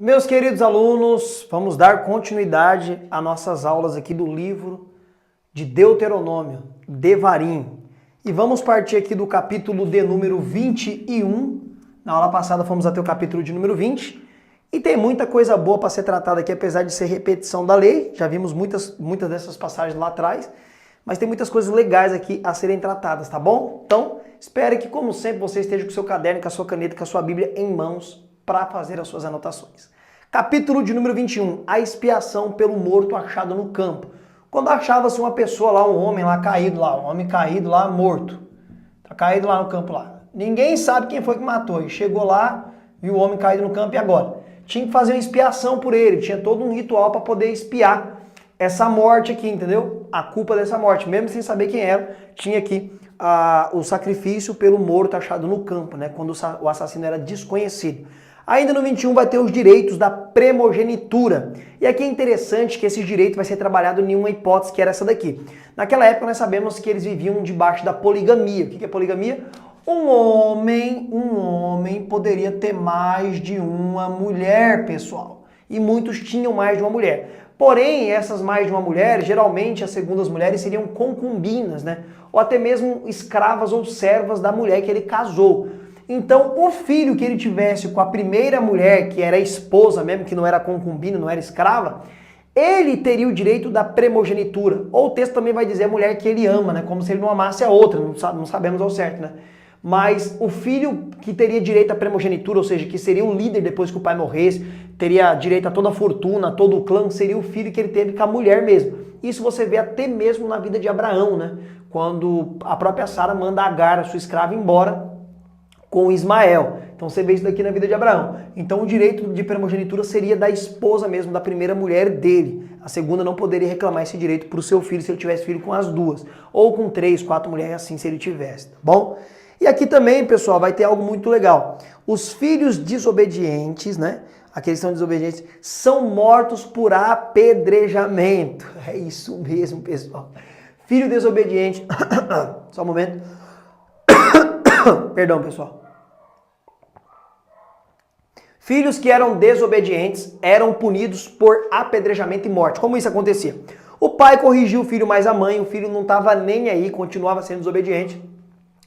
Meus queridos alunos, vamos dar continuidade às nossas aulas aqui do livro de Deuteronômio, Devarim. E vamos partir aqui do capítulo de número 21. Na aula passada fomos até o capítulo de número 20. E tem muita coisa boa para ser tratada aqui, apesar de ser repetição da lei. Já vimos muitas dessas passagens lá atrás. Mas tem muitas coisas legais aqui a serem tratadas, tá bom? Então, espero que, como sempre, você esteja com o seu caderno, com a sua caneta, com a sua Bíblia em mãos para fazer as suas anotações. Capítulo de número 21, a expiação pelo morto achado no campo. Quando achava-se uma pessoa lá, um homem lá caído lá, um homem caído lá, morto. Tá caído lá no campo lá. Ninguém sabe quem foi que matou. E chegou lá, viu o homem caído no campo e agora? Tinha que fazer uma expiação por ele, tinha todo um ritual para poder expiar essa morte aqui, entendeu? A culpa dessa morte, mesmo sem saber quem era, tinha aqui o sacrifício pelo morto achado no campo, né? Quando o assassino era desconhecido. Ainda no 21 vai ter os direitos da primogenitura. E aqui é interessante que esse direito vai ser trabalhado em uma hipótese que era essa daqui. Naquela época nós sabemos que eles viviam debaixo da poligamia. O que é poligamia? Um homem poderia ter mais de uma mulher, pessoal. E muitos tinham mais de uma mulher. Porém, essas mais de uma mulher, geralmente as segundas mulheres seriam concubinas, né? Ou até mesmo escravas ou servas da mulher que ele casou. Então, o filho que ele tivesse com a primeira mulher, que era esposa mesmo, que não era concubina, não era escrava, ele teria o direito da primogenitura. Ou o texto também vai dizer a mulher que ele ama, né? Como se ele não amasse a outra, não sabemos ao certo, né? Mas o filho que teria direito à primogenitura, ou seja, que seria o líder depois que o pai morresse, teria direito a toda a fortuna, todo o clã, seria o filho que ele teve com a mulher mesmo. Isso você vê até mesmo na vida de Abraão, né? Quando a própria Sara manda Agar, a sua escrava, embora com Ismael. Então você vê isso daqui na vida de Abraão. Então o direito de primogenitura seria da esposa mesmo, da primeira mulher dele. A segunda não poderia reclamar esse direito para o seu filho se ele tivesse filho com as duas. Ou com 3, 4 mulheres assim se ele tivesse, tá bom? E aqui também, pessoal, vai ter algo muito legal. Os filhos desobedientes, né? Aqueles que são desobedientes, são mortos por apedrejamento. É isso mesmo, pessoal. Filho desobediente. Só um momento. Perdão, pessoal. Filhos que eram desobedientes eram punidos por apedrejamento e morte. Como isso acontecia? O pai corrigiu o filho, mas a mãe, o filho não estava nem aí, continuava sendo desobediente.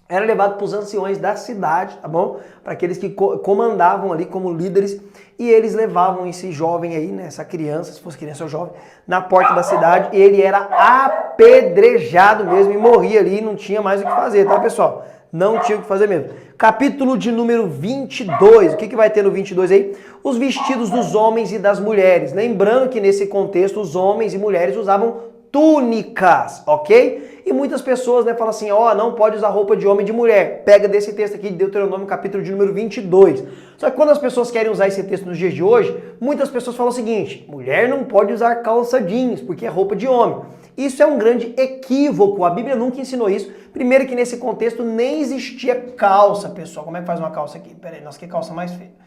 Era levado para os anciões da cidade, tá bom? Para aqueles que comandavam ali como líderes. E eles levavam esse jovem aí, né, essa criança, se fosse criança ou jovem, na porta da cidade. E ele era apedrejado mesmo e morria ali e não tinha mais o que fazer, tá, pessoal? Não tinha o que fazer mesmo. Capítulo de número 22. O que vai ter no 22 aí? Os vestidos dos homens e das mulheres. Lembrando que nesse contexto os homens e mulheres usavam túnicas, ok? E muitas pessoas, né, falam assim, ó, não pode usar roupa de homem e de mulher. Pega desse texto aqui de Deuteronômio, capítulo de número 22. Só que quando as pessoas querem usar esse texto nos dias de hoje, muitas pessoas falam o seguinte, mulher não pode usar calça jeans, porque é roupa de homem. Isso é um grande equívoco, a Bíblia nunca ensinou isso. Primeiro que nesse contexto nem existia calça, pessoal. Como é que faz uma calça aqui? Pera aí, nossa, que calça mais feia.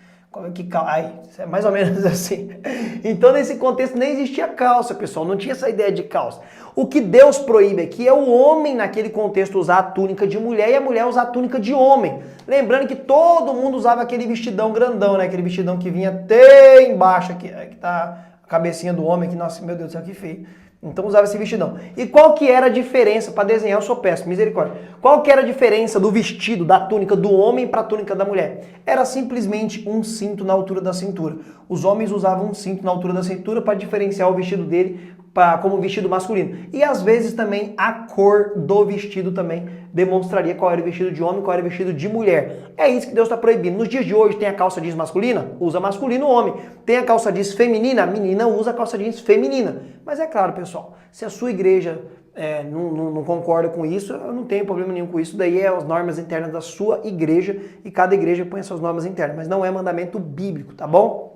Ai, é mais ou menos assim. Então, nesse contexto, nem existia calça, pessoal. Não tinha essa ideia de calça. O que Deus proíbe aqui é o homem, naquele contexto, usar a túnica de mulher e a mulher usar a túnica de homem. Lembrando que todo mundo usava aquele vestidão grandão, né? Aquele vestidão que vinha até embaixo aqui. Que tá a cabecinha do homem, que, nossa, meu Deus do céu, que feio. Então usava esse vestidão. E qual que era a diferença, para desenhar eu sou péssimo, misericórdia. Qual que era a diferença do vestido, da túnica do homem para a túnica da mulher? Era simplesmente um cinto na altura da cintura. Os homens usavam um cinto na altura da cintura para diferenciar o vestido dele como vestido masculino. E às vezes também a cor do vestido também demonstraria qual era o vestido de homem e qual era o vestido de mulher. É isso que Deus está proibindo. Nos dias de hoje tem a calça jeans masculina? Usa masculino homem. Tem a calça jeans feminina? A menina usa a calça jeans feminina. Mas é claro, pessoal, se a sua igreja não concorda com isso, eu não tenho problema nenhum com isso. Daí é as normas internas da sua igreja e cada igreja põe as suas normas internas. Mas não é mandamento bíblico, tá bom?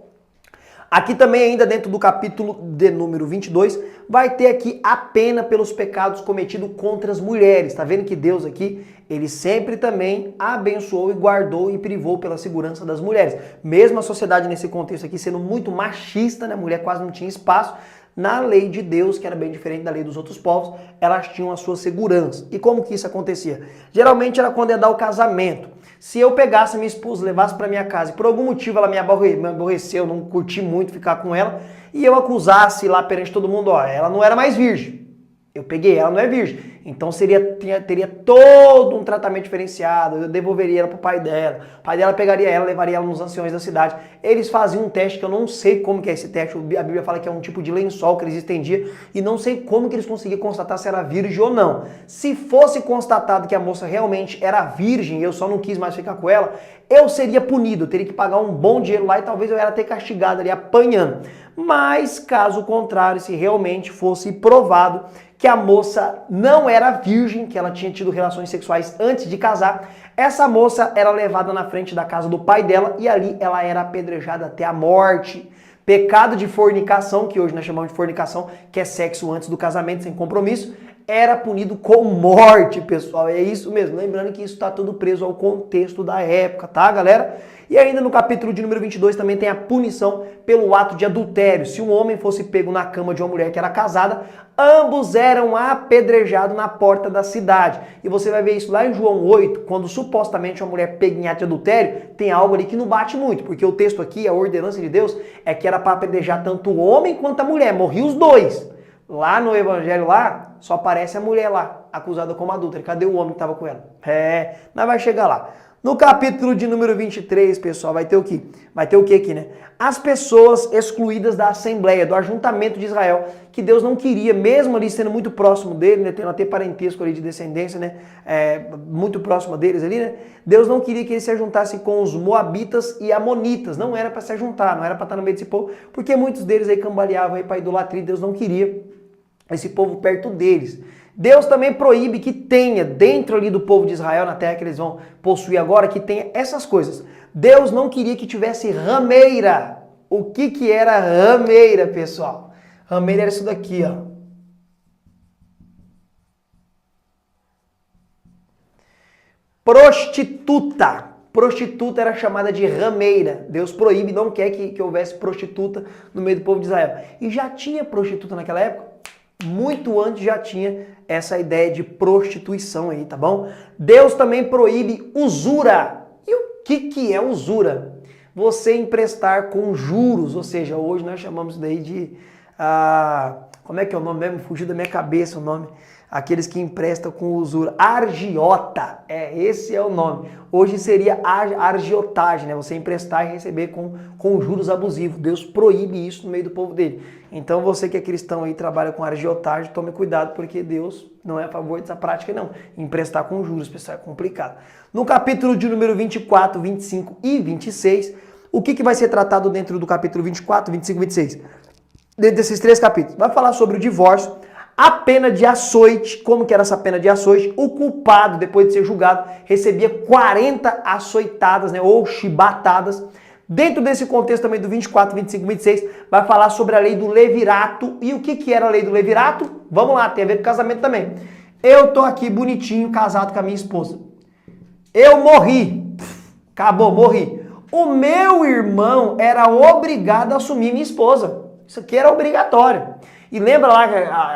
Aqui também, ainda dentro do capítulo de número 22, vai ter aqui a pena pelos pecados cometidos contra as mulheres. Tá vendo que Deus aqui, ele sempre também abençoou e guardou e privou pela segurança das mulheres. Mesmo a sociedade nesse contexto aqui sendo muito machista, né? A mulher quase não tinha espaço. na lei de Deus, que era bem diferente da lei dos outros povos, elas tinham a sua segurança. E como que isso acontecia? Geralmente era quando ia dar o casamento. Se eu pegasse minha esposa, levasse para minha casa e por algum motivo ela me aborreceu, não curti muito ficar com ela, e eu acusasse lá perante todo mundo, ó, ela não era mais virgem. Eu peguei, ela não é virgem. Então teria todo um tratamento diferenciado, eu devolveria ela pro pai dela. O pai dela pegaria ela, levaria ela nos anciões da cidade. Eles faziam um teste que eu não sei como que é esse teste. A Bíblia fala que é um tipo de lençol que eles estendiam e não sei como que eles conseguiam constatar se era virgem ou não. Se fosse constatado que a moça realmente era virgem e eu só não quis mais ficar com ela, eu seria punido, eu teria que pagar um bom dinheiro lá e talvez eu era até castigado ali, apanhando. Mas caso contrário, se realmente fosse provado que a moça não era virgem, que ela tinha tido relações sexuais antes de casar, essa moça era levada na frente da casa do pai dela e ali ela era apedrejada até a morte. Pecado de fornicação, que hoje nós chamamos de fornicação, que é sexo antes do casamento, sem compromisso, era punido com morte, pessoal. É isso mesmo. Lembrando que isso está tudo preso ao contexto da época, tá, galera? E ainda no capítulo de número 22 também tem a punição pelo ato de adultério. Se um homem fosse pego na cama de uma mulher que era casada, ambos eram apedrejados na porta da cidade. E você vai ver isso lá em João 8, quando supostamente uma mulher pega em ato de adultério, tem algo ali que não bate muito, porque o texto aqui, a ordenança de Deus, é que era para apedrejar tanto o homem quanto a mulher. Morriam os dois. Lá no evangelho lá, só aparece a mulher lá, acusada como adúltera. Cadê o homem que estava com ela? Nós vai chegar lá. No capítulo de número 23, pessoal, vai ter o quê? Vai ter o que aqui, né? As pessoas excluídas da Assembleia, do ajuntamento de Israel, que Deus não queria, mesmo ali sendo muito próximo dele, né? Tendo até parentesco ali de descendência, né? Muito próximo deles ali, né? Deus não queria que eles se ajuntassem com os moabitas e amonitas. Não era para se ajuntar, não era para estar no meio desse povo, porque muitos deles aí cambaleavam aí para idolatria, Deus não queria esse povo perto deles. Deus também proíbe que tenha dentro ali do povo de Israel, na terra que eles vão possuir agora, que tenha essas coisas. Deus não queria que tivesse rameira. O que era rameira, pessoal? Rameira era isso daqui, ó. Prostituta. Prostituta era chamada de rameira. Deus proíbe, não quer que houvesse prostituta no meio do povo de Israel. E já tinha prostituta naquela época? Muito antes já tinha essa ideia de prostituição aí, tá bom? Deus também proíbe usura. E o que é usura? Você emprestar com juros, ou seja, hoje nós chamamos isso daí de... como é que é o nome mesmo? Fugiu da minha cabeça o nome. Aqueles que emprestam com usura. Agiota. Esse é o nome. Hoje seria agiotagem, né? Você emprestar e receber com juros abusivos. Deus proíbe isso no meio do povo dele. Então você que é cristão aí, trabalha com agiotagem, tome cuidado, porque Deus não é a favor dessa prática, não. Emprestar com juros, pessoal, é complicado. No capítulo de número 24, 25 e 26, o que vai ser tratado dentro do capítulo 24, 25 e 26? Dentro desses três capítulos. Vai falar sobre o divórcio, a pena de açoite. Como que era essa pena de açoite? O culpado, depois de ser julgado, recebia 40 açoitadas, né, ou chibatadas. Dentro desse contexto também do 24, 25 e 26, vai falar sobre a lei do levirato. E o que era a lei do levirato? Vamos lá, tem a ver com casamento também. Eu tô aqui bonitinho, casado com a minha esposa. Eu morri. Acabou, morri. O meu irmão era obrigado a assumir minha esposa. Isso aqui era obrigatório. E lembra lá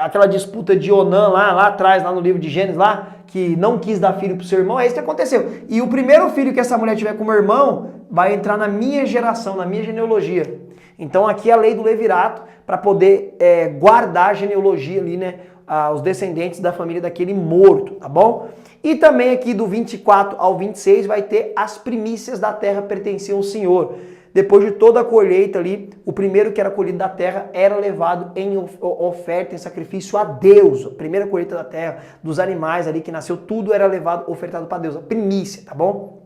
aquela disputa de Onã lá atrás, lá no livro de Gênesis, lá, que não quis dar filho pro seu irmão? É isso que aconteceu. E o primeiro filho que essa mulher tiver com o meu irmão vai entrar na minha geração, na minha genealogia. Então aqui é a lei do levirato, para poder guardar a genealogia ali, né? Os descendentes da família daquele morto, tá bom? E também aqui do 24 ao 26 vai ter as primícias da terra pertenciam ao Senhor. Depois de toda a colheita ali, o primeiro que era colhido da terra era levado em oferta, em sacrifício a Deus. A primeira colheita da terra, dos animais ali que nasceu, tudo era levado, ofertado para Deus. A primícia, tá bom?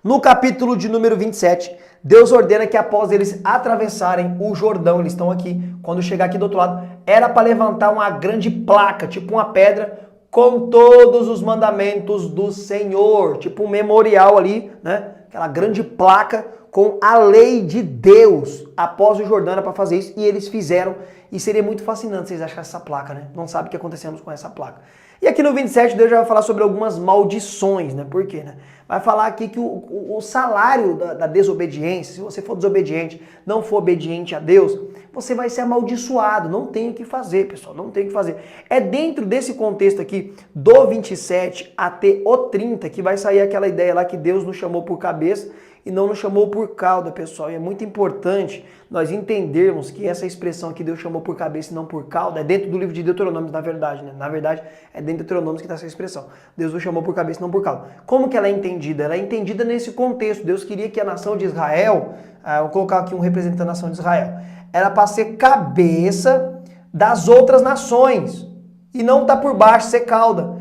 No capítulo de número 27, Deus ordena que após eles atravessarem o Jordão, eles estão aqui, quando chegar aqui do outro lado, era para levantar uma grande placa, tipo uma pedra, com todos os mandamentos do Senhor, tipo um memorial ali, né? Aquela grande placa com a lei de Deus. Após o Jordão era para fazer isso e eles fizeram. E seria muito fascinante vocês acharem essa placa, né? Não sabe o que acontecemos com essa placa. E aqui no 27 Deus já vai falar sobre algumas maldições, né? Por quê, né? Vai falar aqui que o salário da desobediência, se você for desobediente, não for obediente a Deus, você vai ser amaldiçoado. Não tem o que fazer, pessoal, não tem o que fazer. É dentro desse contexto aqui, do 27 até o 30, que vai sair aquela ideia lá que Deus nos chamou por cabeça e não nos chamou por cauda, pessoal. E é muito importante nós entendermos que essa expressão que Deus chamou por cabeça e não por cauda é dentro do livro de Deuteronômio, na verdade, né? Na verdade, é dentro de Deuteronômio que está essa expressão. Deus nos chamou por cabeça e não por cauda. Como que ela é entendida? Ela é entendida nesse contexto. Deus queria que a nação de Israel, vou colocar aqui um representante da nação de Israel, era para ser cabeça das outras nações e não estar por baixo, ser cauda.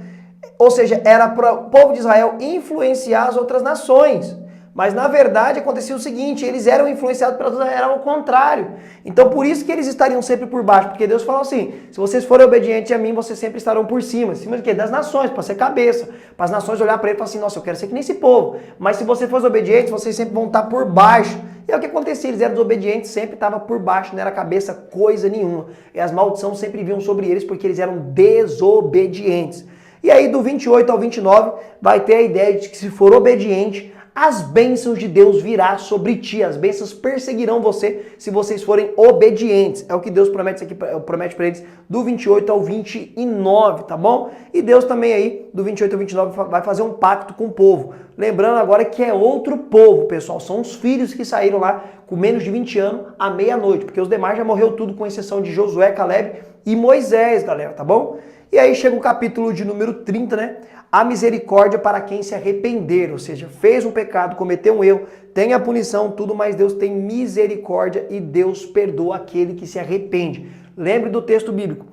Ou seja, era para o povo de Israel influenciar as outras nações. Mas na verdade acontecia o seguinte, eles eram influenciados pelas outras, era o contrário. Então por isso que eles estariam sempre por baixo, porque Deus falou assim, se vocês forem obedientes a mim, vocês sempre estarão por cima. Em cima de quê? Das nações, para ser cabeça. Para as nações olhar para ele e falar assim, nossa, eu quero ser que nem esse povo. Mas se você for obediente, vocês sempre vão estar por baixo. E é o que acontecia, eles eram desobedientes, sempre estavam por baixo, não era cabeça coisa nenhuma. E as maldições sempre vinham sobre eles porque eles eram desobedientes. E aí do 28 ao 29 vai ter a ideia de que se for obediente, as bênçãos de Deus virá sobre ti, as bênçãos perseguirão você se vocês forem obedientes. É o que Deus promete aqui, promete para eles do 28 ao 29, tá bom? E Deus também aí, do 28 ao 29, vai fazer um pacto com o povo. Lembrando agora que é outro povo, pessoal, são os filhos que saíram lá com menos de 20 anos à meia-noite, porque os demais já morreu tudo, com exceção de Josué, Caleb e Moisés, galera, tá bom? E aí chega o capítulo de número 30, né? A misericórdia para quem se arrepender, ou seja, fez um pecado, cometeu um erro, tem a punição, tudo, mas Deus tem misericórdia e Deus perdoa aquele que se arrepende. Lembre do texto bíblico,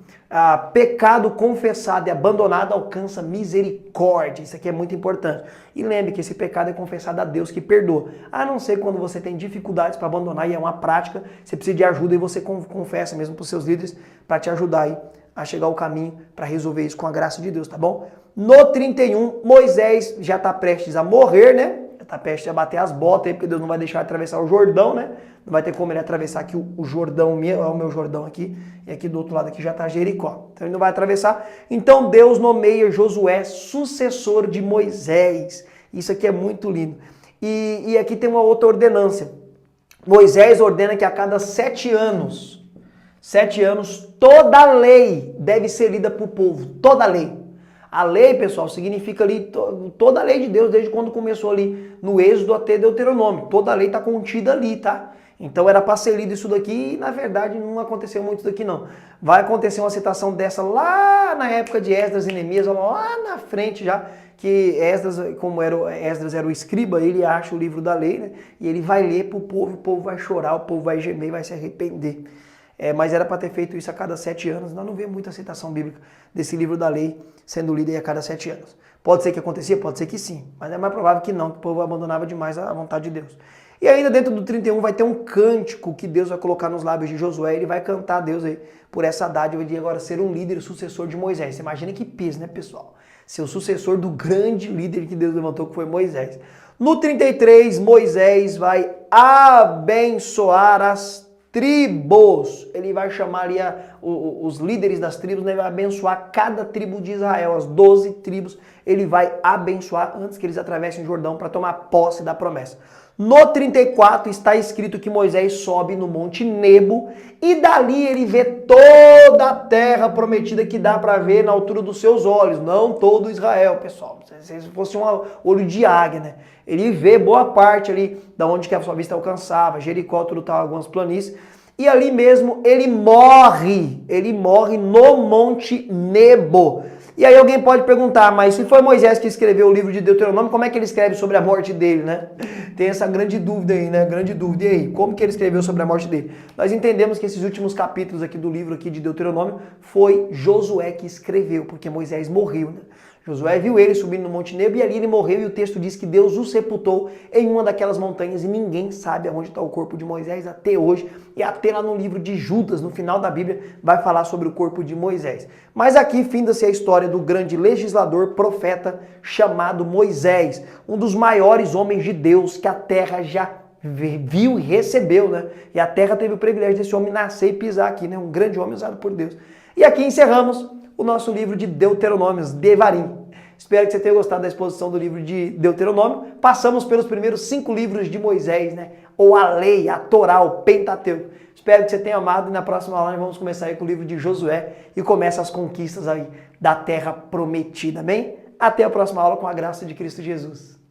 pecado confessado e abandonado alcança misericórdia, isso aqui é muito importante. E lembre que esse pecado é confessado a Deus que perdoa, a não ser quando você tem dificuldades para abandonar e é uma prática, você precisa de ajuda e você confessa mesmo para os seus líderes para te ajudar aí a chegar ao caminho para resolver isso com a graça de Deus, tá bom? No 31, Moisés já está prestes a morrer, né? Já está prestes a bater as botas aí, porque Deus não vai deixar ele atravessar o Jordão, né? Não vai ter como ele atravessar aqui o Jordão, o meu Jordão aqui, e aqui do outro lado aqui já está Jericó. Então ele não vai atravessar. Então Deus nomeia Josué sucessor de Moisés. Isso aqui é muito lindo. E aqui tem uma outra ordenância. Moisés ordena que a cada 7 anos, toda a lei deve ser lida para o povo, toda a lei. A lei, pessoal, significa ali toda a lei de Deus, desde quando começou ali no Êxodo até Deuteronômio. Toda a lei está contida ali, tá? Então era para ser lido isso daqui e, na verdade, não aconteceu muito daqui, não. Vai acontecer uma citação dessa lá na época de Esdras e Neemias, lá na frente já, que Esdras, Esdras era o escriba, ele acha o livro da lei, né? E ele vai ler para o povo vai chorar, o povo vai gemer, vai se arrepender. Mas era para ter feito isso a cada 7 anos. Nós não vemos muita citação bíblica desse livro da lei sendo lido aí a cada 7 anos. Pode ser que acontecia? Pode ser que sim. Mas é mais provável que não, que o povo abandonava demais a vontade de Deus. E ainda dentro do 31 vai ter um cântico que Deus vai colocar nos lábios de Josué. Ele vai cantar a Deus aí por essa dádiva de agora ser um líder, sucessor de Moisés. Você imagina que peso, né, pessoal? Ser o sucessor do grande líder que Deus levantou, que foi Moisés. No 33, Moisés vai abençoar as tribos. Ele vai chamar ali os líderes das tribos, né? Ele vai abençoar cada tribo de Israel, as 12 tribos, ele vai abençoar antes que eles atravessem o Jordão para tomar posse da promessa. No 34 está escrito que Moisés sobe no Monte Nebo e dali ele vê toda a terra prometida que dá para ver na altura dos seus olhos, não todo Israel, pessoal. Se fosse um olho de águia, né? Ele vê boa parte ali da onde que a sua vista alcançava, Jericó, tudo tal, algumas planícies. E ali mesmo ele morre no Monte Nebo. E aí alguém pode perguntar, mas se foi Moisés que escreveu o livro de Deuteronômio, como é que ele escreve sobre a morte dele, né? Tem essa grande dúvida aí, né? Grande dúvida. E aí, como que ele escreveu sobre a morte dele? Nós entendemos que esses últimos capítulos aqui do livro aqui de Deuteronômio foi Josué que escreveu, porque Moisés morreu, né? Josué viu ele subindo no Monte Nebo e ali ele morreu e o texto diz que Deus o sepultou em uma daquelas montanhas e ninguém sabe aonde está o corpo de Moisés até hoje. E até lá no livro de Judas, no final da Bíblia, vai falar sobre o corpo de Moisés. Mas aqui finda-se a história do grande legislador, profeta chamado Moisés, um dos maiores homens de Deus que a terra já viu e recebeu, né? E a terra teve o privilégio desse homem nascer e pisar aqui, né? Um grande homem usado por Deus. E aqui encerramos o nosso livro de Deuteronômios, Devarim. Espero que você tenha gostado da exposição do livro de Deuteronômio. Passamos pelos primeiros 5 livros de Moisés, né? Ou a lei, a Torá, o Pentateuco. Espero que você tenha amado e na próxima aula nós vamos começar aí com o livro de Josué e começa as conquistas aí da terra prometida, amém? Até a próxima aula com a graça de Cristo Jesus.